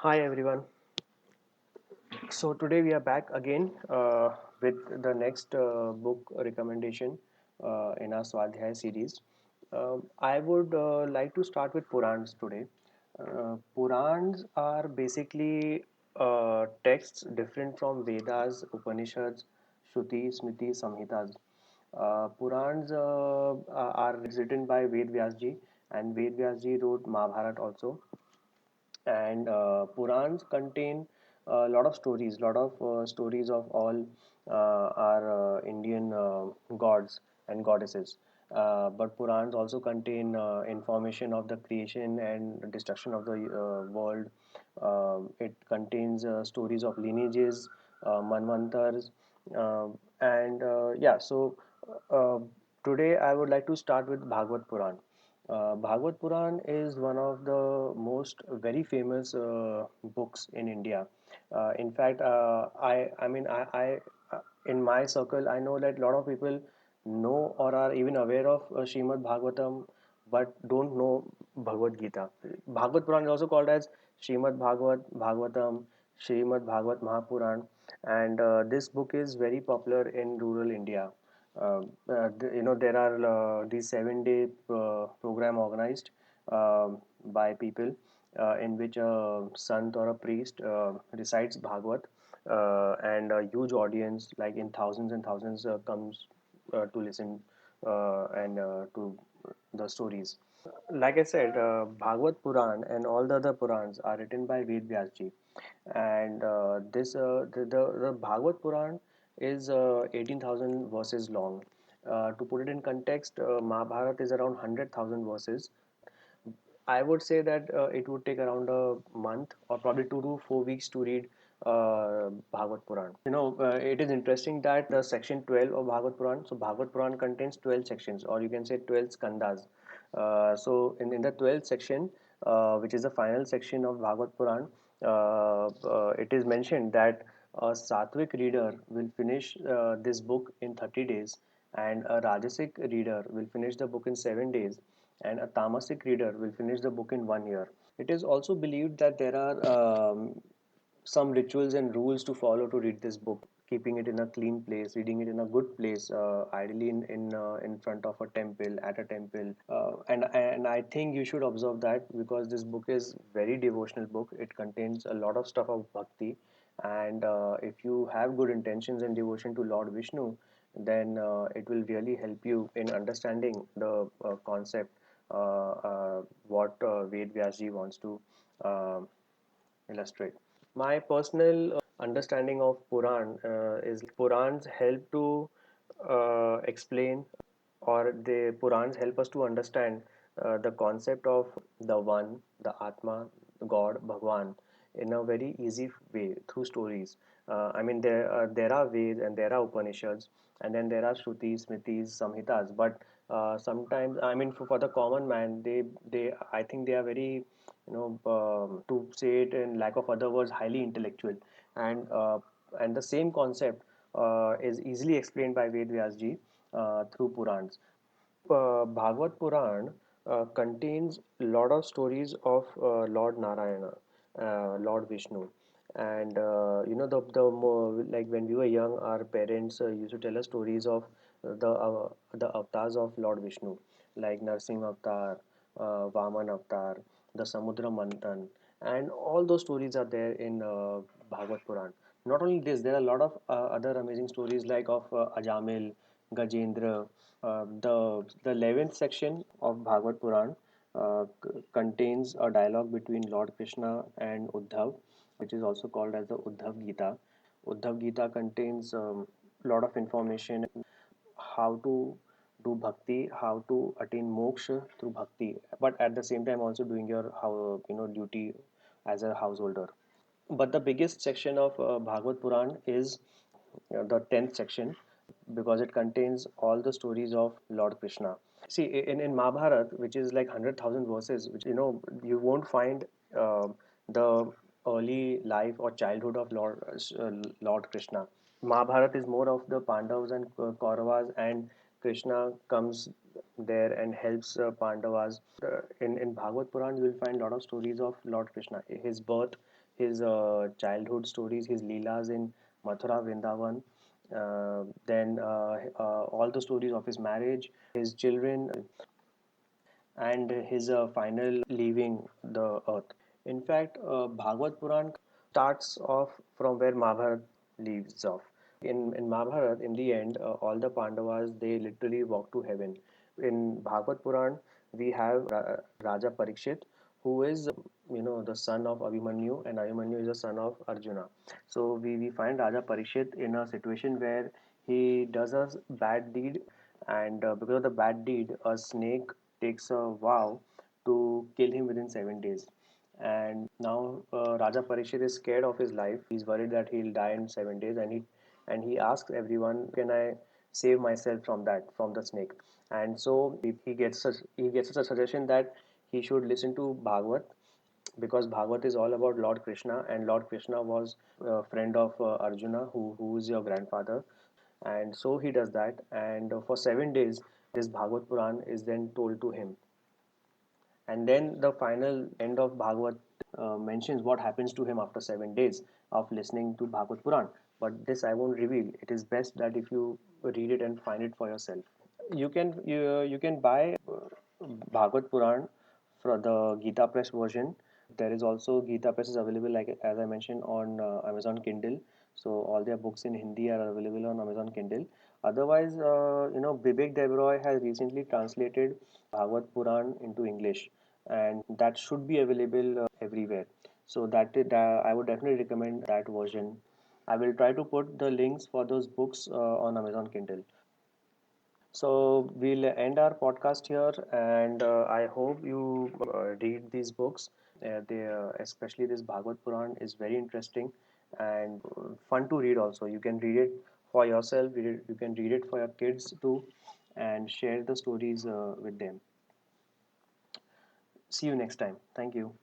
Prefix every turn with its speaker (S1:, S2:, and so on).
S1: Hi everyone. So today we are back again with the next book recommendation in our Swadhyay series. I would like to start with Purans today. Purans are basically texts different from Vedas, Upanishads, Shruti, Smriti, Samhitas. Purans are written by Ved Vyasji, and Ved Vyasji wrote Mahabharat also, and Purans contain a lot of stories, stories of all our Indian gods and goddesses. But Purans also contain information of the creation and destruction of the world. It contains stories of lineages, manvantars, and yeah. So uh, today I would like to start with Bhagavad Puran. Bhagavad Puran is one of the most very famous books in India. In fact, in my circle, I know that a lot of people know or are even aware of Srimad Bhagavatam, but don't know Bhagavad Gita. Bhagavad Puran is also called as Srimad Bhagavatam, Srimad Bhagavat Mahapuran, and this book is very popular in rural India. There are these 7 day program organized by people in which a sant or a priest recites Bhagavad, and a huge audience, like in thousands and thousands, comes to listen and to the stories. Like I said, Bhagavad Puran and all the other Purans are written by Ved Vyasji, and the Bhagavad Puran is 18,000 verses long. To put it in context, Mahabharata is around 100,000 verses. I would say that it would take around a month or probably 2 to 4 weeks to read Bhagavad Puran. It is interesting that the section 12 of Bhagavad Puran, so Bhagavad Puran contains 12 sections, or you can say 12 skandhas. In the 12th section, which is the final section of Bhagavad Puran, it is mentioned that a Sattvic reader will finish this book in 30 days, and a Rajasic reader will finish the book in 7 days, and a Tamasic reader will finish the book in 1 year. It is also believed that there are some rituals and rules to follow to read this book. Keeping it in a clean place, reading it in a good place, ideally in front of a temple, at a temple, and I think you should observe that because this book is very devotional book. It contains a lot of stuff of bhakti, and if you have good intentions and devotion to Lord Vishnu, then it will really help you in understanding the concept what Ved Vyasji wants to uh, illustrate. My personal understanding of Puran is Purans help to explain, or the Purans help us to understand the concept of the One, the Atma, God, Bhagwan, in a very easy way through stories. There are Veds and there are Upanishads, and then there are Shrutis, Smritis, Samhitas. But sometimes, for the common man, I think they are very, to say it in lack of other words, highly intellectual, and uh, and the same concept is easily explained by Ved Vyasji through Purans. Bhagavad Puran contains a lot of stories of Lord Narayana, Lord Vishnu, and the more, like when we were young, our parents used to tell us stories of the avatars of Lord Vishnu, like Narsingh Avatar, Vaman Avatar, the Samudra Manthan, and all those stories are there in Bhagavad Puran. Not only this, there are a lot of other amazing stories like of Ajamil, Gajendra. The 11th section of Bhagavad Puran contains a dialogue between Lord Krishna and Uddhav, which is also called as the Uddhav Gita. Uddhav Gita contains a lot of information how to do bhakti, how to attain moksha through bhakti, but at the same time also doing your duty as a householder. But the biggest section of Bhagavad Puran is the 10th section, because it contains all the stories of Lord Krishna. See, in Mahabharata, which is like 100,000 verses, which you won't find the early life or childhood of Lord Krishna. Mahabharata is more of the Pandavas and Kauravas, and Krishna comes there and helps Pandavas. In Bhagavad Puran, you will find a lot of stories of Lord Krishna, his birth, his childhood stories, his leelas in Mathura, Vrindavan, then all the stories of his marriage, his children, and his final leaving the earth. In fact, Bhagavad Puran starts off from where Mahabharata leaves off. In Mahabharata, in the end, all the Pandavas they literally walk to heaven. In Bhagavad Puran, we have Raja Parikshit, who is the son of Abhimanyu, and Abhimanyu is the son of Arjuna. So we find Raja Parikshit in a situation where he does a bad deed, and because of the bad deed, a snake takes a vow to kill him within 7 days. And now Raja Parikshit is scared of his life. He's worried that he'll die in 7 days, and he asks everyone, "Can I save myself from the snake?" And so he gets a suggestion that he should listen to Bhagavad, because Bhagavad is all about Lord Krishna, and Lord Krishna was a friend of Arjuna, who is your grandfather. And so he does that, and for 7 days, this Bhagavad Puran is then told to him. And then the final end of Bhagavad mentions what happens to him after 7 days of listening to Bhagavad Puran. But this I won't reveal. It is best that if you read it and find it for yourself. You can buy Bhagavad Puran for the Gita Press version. There is also Gita Press is available, like as I mentioned, on Amazon Kindle. So all their books in Hindi are available on Amazon Kindle. Otherwise, Bibek Debroy has recently translated Bhagavad Puran into English, and that should be available everywhere. So I would definitely recommend that version. I will try to put the links for those books on Amazon Kindle. So we'll end our podcast here, and I hope you read these books. Especially this Bhagavad Puran, is very interesting and fun to read. Also, you can read it for yourself. You can read it for your kids too, and share the stories with them. See you next time. Thank you.